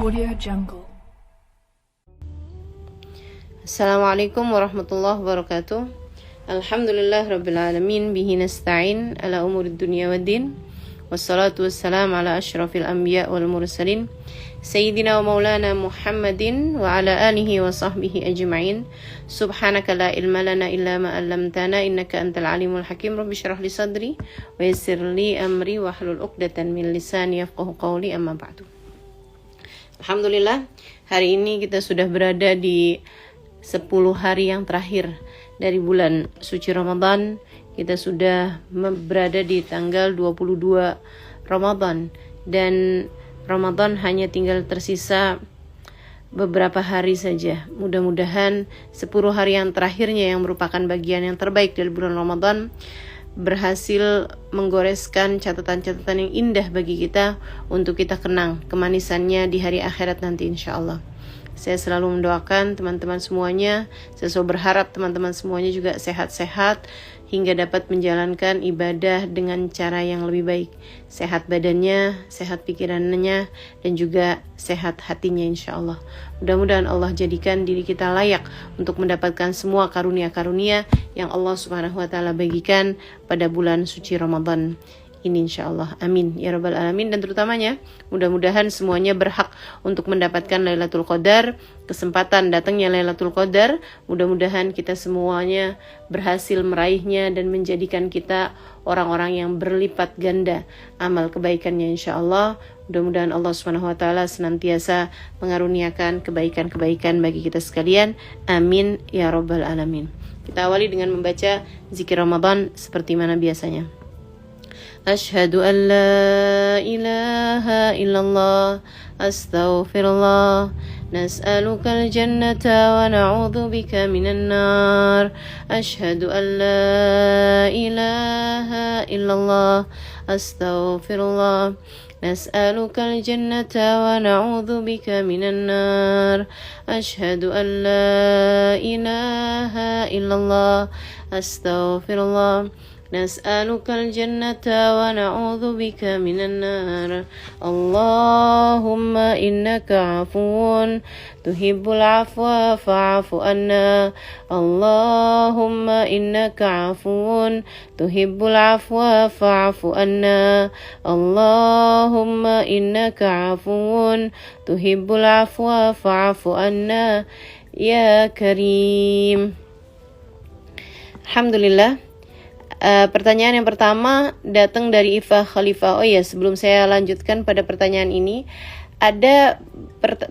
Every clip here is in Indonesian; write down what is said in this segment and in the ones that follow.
Audio Jungle. Assalamualaikum warahmatullahi wabarakatuh. Alhamdulillah rabbil alamin, bihi nasta'in ala umurid dunya waddin. Wassalatu wassalamu ala asyrafil anbiya wal mursalin Sayyidina wa maulana Muhammadin wa ala alihi wa sahbihi ajma'in. Subhanaka la ilma lana illa ma 'allamtana innaka antal alimul hakim. Rabbi shrah li sadri wa yassir li amri wahlul 'uqdatan min lisani yafqahu qawli, amma ba'du. Alhamdulillah, hari ini kita sudah berada di 10 hari yang terakhir dari bulan suci Ramadan. Kita sudah berada di tanggal 22 Ramadan, dan Ramadan hanya tinggal tersisa beberapa hari saja. Mudah-mudahan 10 hari yang terakhirnya, yang merupakan bagian yang terbaik dari bulan Ramadan, berhasil menggoreskan catatan-catatan yang indah bagi kita untuk kita kenang kemanisannya di hari akhirat nanti, insya Allah. Saya selalu mendoakan teman-teman semuanya, saya selalu berharap teman-teman semuanya juga sehat-sehat hingga dapat menjalankan ibadah dengan cara yang lebih baik. Sehat badannya, sehat pikirannya, dan juga sehat hatinya, insya Allah. Mudah-mudahan Allah jadikan diri kita layak untuk mendapatkan semua karunia-karunia yang Allah Subhanahu wa Ta'ala bagikan pada bulan suci Ramadan ini, insya Allah. Amin ya rabbal alamin. Dan terutamanya mudah-mudahan semuanya berhak untuk mendapatkan Lailatul Qadar, kesempatan datangnya Lailatul Qadar. Mudah-mudahan kita semuanya berhasil meraihnya dan menjadikan kita orang-orang yang berlipat ganda amal kebaikannya, insya Allah. Mudah-mudahan Allah Subhanahu wa Ta'ala senantiasa mengaruniakan kebaikan-kebaikan bagi kita sekalian. Amin ya rabbal alamin. Kita awali dengan membaca zikir Ramadan seperti mana biasanya. Asyhadu an la ilaha illallah, astaghfirullah, nas'alukal jannata wa na'udzu bika minan nar. Asyhadu an la ilaha illallah, astaghfirullah, nas'alukal jannata wa na'udzu bika minan nar. Asyhadu an la ilaha illallah, astaghfirullah, nas'alukal jannata wa na'udzu bika minan nar. Allahumma innaka 'afuwun tuhibbul 'afwa fa'fu anna. Allahumma innaka 'afuwun tuhibbul 'afwa fa'fu anna. Allahumma innaka 'afuwun tuhibbul 'afwa fa'fu anna ya Karim. Alhamdulillah. Pertanyaan yang pertama datang dari Ifa Khalifah. Oh ya, sebelum saya lanjutkan pada pertanyaan ini, ada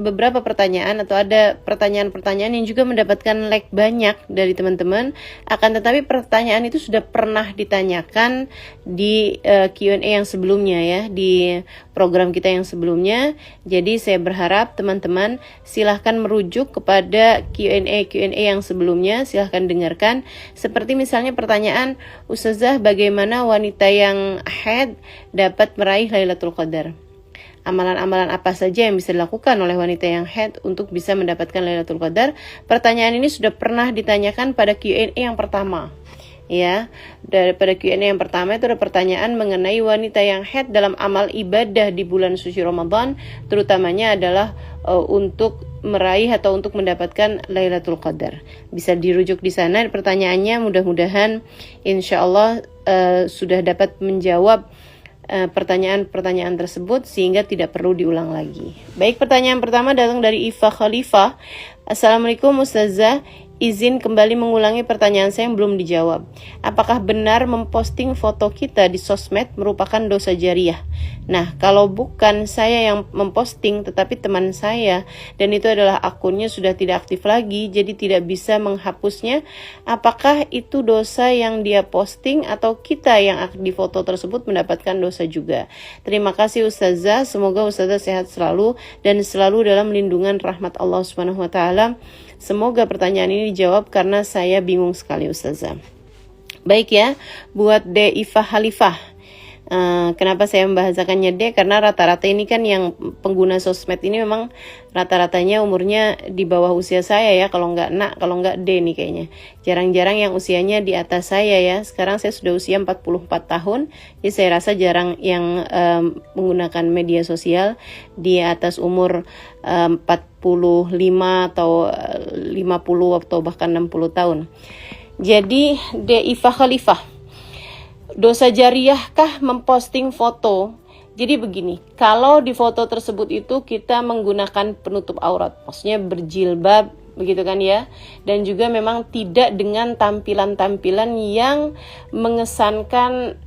beberapa pertanyaan atau ada pertanyaan-pertanyaan yang juga mendapatkan like banyak dari teman-teman. Akan tetapi pertanyaan itu sudah pernah ditanyakan di Q&A yang sebelumnya ya, di program kita yang sebelumnya. Jadi saya berharap teman-teman silahkan merujuk kepada Q&A yang sebelumnya, silahkan dengarkan. Seperti misalnya pertanyaan, Ustazah, bagaimana wanita yang haid dapat meraih Lailatul Qadar? Amalan-amalan apa saja yang bisa dilakukan oleh wanita yang haid untuk bisa mendapatkan Lailatul Qadar? Pertanyaan ini sudah pernah ditanyakan pada Q&A yang pertama. Ya, daripada Q&A yang pertama itu ada pertanyaan mengenai wanita yang haid dalam amal ibadah di bulan suci Ramadan, terutamanya adalah untuk meraih atau untuk mendapatkan Lailatul Qadar. Bisa dirujuk di sana pertanyaannya, mudah-mudahan insya Allah sudah dapat menjawab pertanyaan-pertanyaan tersebut sehingga tidak perlu diulang lagi. Baik, pertanyaan pertama datang dari Ifa Khalifah. Assalamualaikum Ustazah, izin kembali mengulangi pertanyaan saya yang belum dijawab. Apakah benar memposting foto kita di sosmed merupakan dosa jariah? Nah, kalau bukan saya yang memposting tetapi teman saya, dan itu adalah akunnya sudah tidak aktif lagi, jadi tidak bisa menghapusnya, apakah itu dosa yang dia posting atau kita yang di foto tersebut mendapatkan dosa juga? Terima kasih Ustazah, semoga Ustazah sehat selalu dan selalu dalam lindungan rahmat Allah Subhanahu wa Ta'ala. Semoga pertanyaan ini dijawab karena saya bingung sekali Ustazah. Baik ya, buat Ifah Khalifah. Kenapa saya membahasakannya D? Karena rata-rata ini kan yang pengguna sosmed ini memang rata-ratanya umurnya di bawah usia saya ya, kalau nggak D nih kayaknya. Jarang-jarang yang usianya di atas saya ya. Sekarang saya sudah usia 44 tahun, jadi saya rasa jarang yang menggunakan media sosial di atas umur 45 atau 50 atau bahkan 60 tahun. Jadi D. Ifa Khalifah, dosa jariahkah memposting foto? Jadi begini, kalau di foto tersebut itu kita menggunakan penutup aurat, maksudnya berjilbab, begitu kan ya, dan juga memang tidak dengan tampilan-tampilan yang mengesankan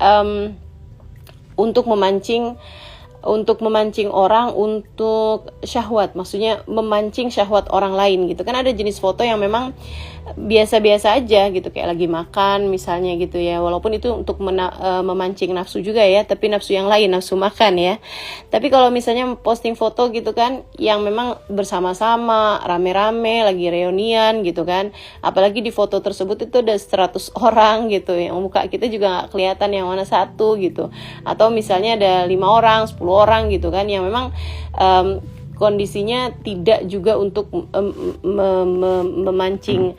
untuk memancing orang untuk syahwat, maksudnya memancing syahwat orang lain gitu kan. Ada jenis foto yang memang biasa-biasa aja gitu, kayak lagi makan misalnya gitu ya, walaupun itu untuk memancing nafsu juga ya, tapi nafsu yang lain, nafsu makan ya. Tapi kalau misalnya posting foto gitu kan yang memang bersama-sama rame-rame lagi reunian gitu kan, apalagi di foto tersebut itu ada 100 orang gitu, yang muka kita juga gak kelihatan yang mana satu gitu, atau misalnya ada 5 orang 10 orang gitu kan, yang memang kondisinya tidak juga untuk memancing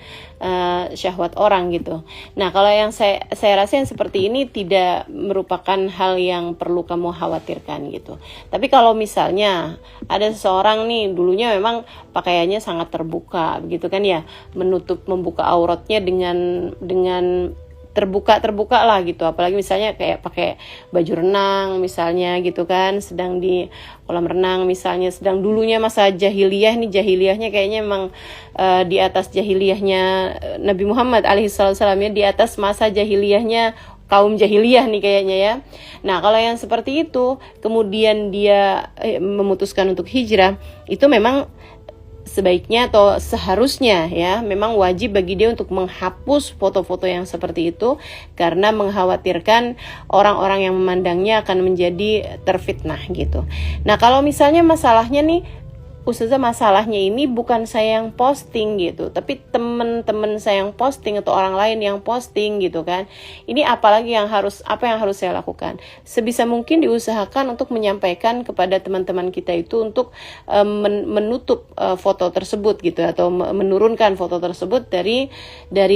syahwat orang gitu. Nah, kalau yang saya rasa yang seperti ini tidak merupakan hal yang perlu kamu khawatirkan gitu. Tapi kalau misalnya ada seseorang nih dulunya memang pakaiannya sangat terbuka begitu kan ya, membuka auratnya dengan terbuka lah gitu, apalagi misalnya kayak pakai baju renang misalnya gitu kan, sedang di kolam renang misalnya, sedang dulunya masa jahiliyahnya kayaknya emang di atas jahiliyahnya Nabi Muhammad alaihissalam ya, di atas masa jahiliyahnya kaum jahiliyah nih kayaknya ya. Nah, kalau yang seperti itu kemudian dia memutuskan untuk hijrah, itu memang sebaiknya atau seharusnya ya memang wajib bagi dia untuk menghapus foto-foto yang seperti itu, karena mengkhawatirkan orang-orang yang memandangnya akan menjadi terfitnah gitu. Nah, kalau misalnya masalahnya nih, Ustazah, masalahnya ini bukan saya yang posting gitu, tapi teman-teman saya yang posting atau orang lain yang posting gitu kan. Ini apa yang harus saya lakukan? Sebisa mungkin diusahakan untuk menyampaikan kepada teman-teman kita itu untuk menutup foto tersebut gitu, atau menurunkan foto tersebut dari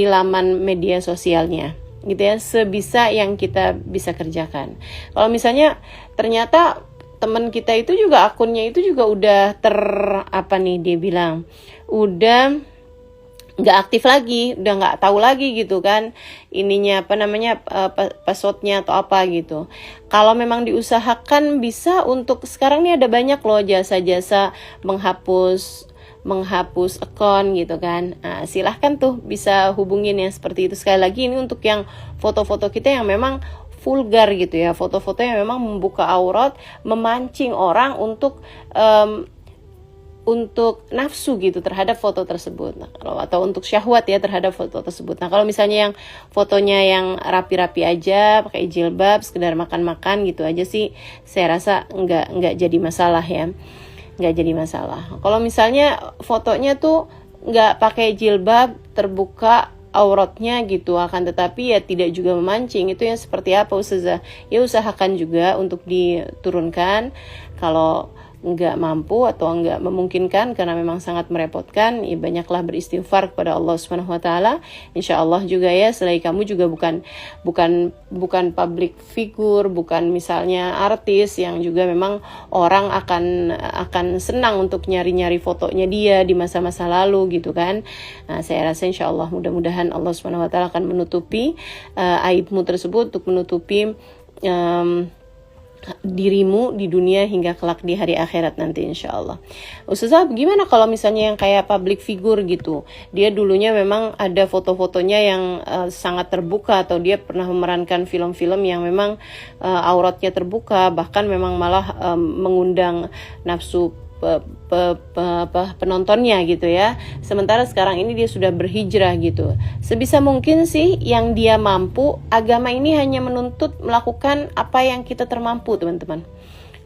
laman media sosialnya gitu ya, sebisa yang kita bisa kerjakan. Kalau misalnya ternyata teman kita itu juga akunnya itu juga udah dia bilang udah nggak aktif lagi, udah nggak tahu lagi gitu kan ininya passwordnya atau apa gitu. Kalau memang diusahakan bisa, untuk sekarang nih ada banyak loh jasa-jasa menghapus akun gitu kan. Nah, silahkan tuh bisa hubungin yang seperti itu. Sekali lagi ini untuk yang foto-foto kita yang memang vulgar gitu ya, foto-foto yang memang membuka aurat, memancing orang untuk nafsu gitu terhadap foto tersebut. Nah, atau untuk syahwat ya terhadap foto tersebut. Nah, kalau misalnya yang fotonya yang rapi-rapi aja, pakai jilbab, sekedar makan-makan gitu aja sih, saya rasa nggak jadi masalah ya, nggak jadi masalah. Kalau misalnya fotonya tuh nggak pakai jilbab, terbuka auratnya gitu, akan tetapi ya tidak juga memancing, itu yang seperti apa Ustazah? Ya usahakan juga untuk diturunkan. Kalau nggak mampu atau nggak memungkinkan karena memang sangat merepotkan, ya banyaklah beristighfar kepada Allah Subhanahu wa taala. Insyaallah juga ya, selain kamu juga bukan public figure, bukan misalnya artis yang juga memang orang akan senang untuk nyari-nyari fotonya dia di masa-masa lalu gitu kan. Nah, saya rasa insyaallah mudah-mudahan Allah Subhanahu wa taala akan menutupi aibmu tersebut, untuk menutupi dirimu di dunia hingga kelak di hari akhirat nanti insyaallah. Ustazah, gimana kalau misalnya yang kayak public figure gitu, dia dulunya memang ada foto-fotonya yang sangat terbuka, atau dia pernah memerankan film-film yang memang auratnya terbuka, bahkan memang malah mengundang nafsu penontonnya gitu ya. Sementara sekarang ini dia sudah berhijrah gitu. Sebisa mungkin sih yang dia mampu, agama ini hanya menuntut melakukan apa yang kita termampu teman-teman.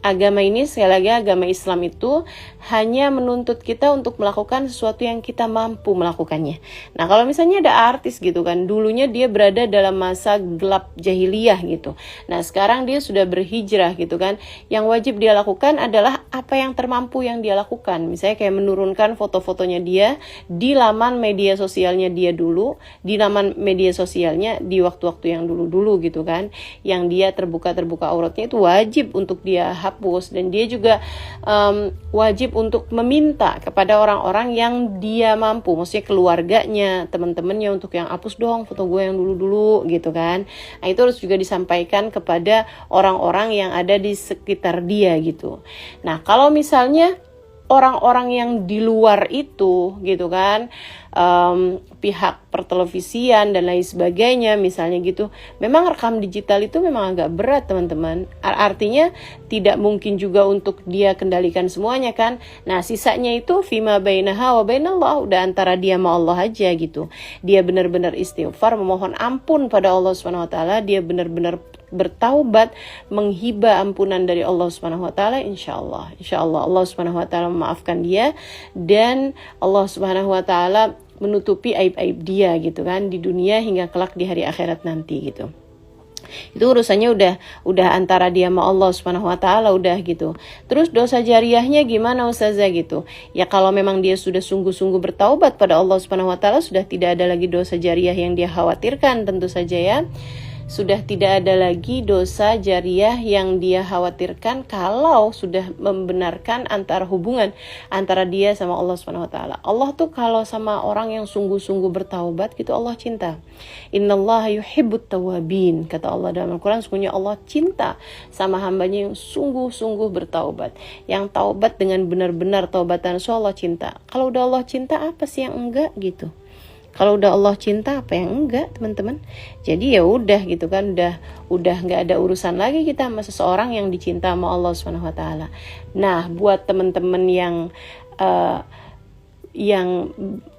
agama ini, sekali lagi agama Islam itu hanya menuntut kita untuk melakukan sesuatu yang kita mampu melakukannya. Nah kalau misalnya ada artis gitu kan, dulunya dia berada dalam masa gelap jahiliyah gitu. Nah sekarang dia sudah berhijrah gitu kan. Yang wajib dia lakukan adalah apa yang termampu yang dia lakukan. Misalnya kayak menurunkan foto-fotonya dia di laman media sosialnya dia dulu, di laman media sosialnya di waktu-waktu yang dulu-dulu gitu kan. Yang dia terbuka auratnya itu wajib untuk dia hapus, dan dia juga wajib untuk meminta kepada orang-orang yang dia mampu, maksudnya keluarganya, teman-temannya, untuk yang hapus dong foto gue yang dulu-dulu gitu kan. Nah itu harus juga disampaikan kepada orang-orang yang ada di sekitar dia gitu. Nah kalau misalnya orang-orang yang di luar itu gitu kan, pihak pertelevisian dan lain sebagainya misalnya gitu, memang rekam digital itu memang agak berat teman-teman. Artinya tidak mungkin juga untuk dia kendalikan semuanya kan. Nah sisanya itu fima bainaha wa bainallah, udah antara dia sama Allah aja gitu. Dia benar-benar istighfar, memohon ampun pada Allah Subhanahu wa taala, dia benar-benar bertaubat, menghibah ampunan dari Allah Subhanahu wa taala, insyaallah Allah Subhanahu wa taala memaafkan dia, dan Allah Subhanahu wa taala menutupi aib-aib dia gitu kan di dunia hingga kelak di hari akhirat nanti gitu. Itu urusannya udah antara dia sama Allah Subhanahu wa taala udah gitu. Terus dosa jariahnya gimana Ustazah gitu? Ya kalau memang dia sudah sungguh-sungguh bertaubat pada Allah Subhanahu wa taala, sudah tidak ada lagi dosa jariah yang dia khawatirkan tentu saja ya. Sudah tidak ada lagi dosa jariah yang dia khawatirkan kalau sudah membenarkan antara hubungan antara dia sama Allah Subhanahu wa taala. Allah tuh kalau sama orang yang sungguh-sungguh bertaubat gitu Allah cinta. Innallaha yuhibbut tawwabin, kata Allah dalam Al-Qur'an, sesungguhnya Allah cinta sama hambanya yang sungguh-sungguh bertaubat. Yang taubat dengan benar-benar taubatan, so Allah cinta. Kalau udah Allah cinta, apa sih yang enggak gitu? Kalau udah Allah cinta, apa yang enggak teman-teman? Jadi ya udah gitu kan, udah nggak ada urusan lagi kita sama seseorang yang dicinta sama Allah Subhanahu wa taala. Nah, buat teman-teman yang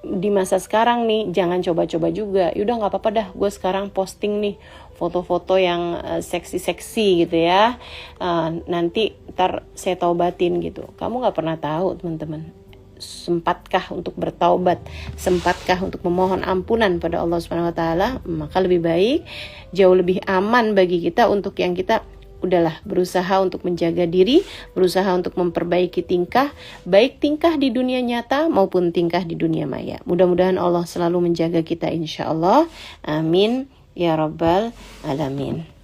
di masa sekarang nih, jangan coba-coba juga. Yaudah nggak apa-apa dah, gue sekarang posting nih foto-foto yang seksi-seksi gitu ya. Nanti ntar saya taubatin gitu. Kamu nggak pernah tahu teman-teman. Sempatkah untuk bertaubat, sempatkah untuk memohon ampunan pada Allah Subhanahu wa taala? Maka lebih baik, jauh lebih aman bagi kita untuk yang kita udahlah berusaha untuk menjaga diri, berusaha untuk memperbaiki tingkah, baik tingkah di dunia nyata maupun tingkah di dunia maya. Mudah-mudahan Allah selalu menjaga kita insyaallah. Amin ya rabbal alamin.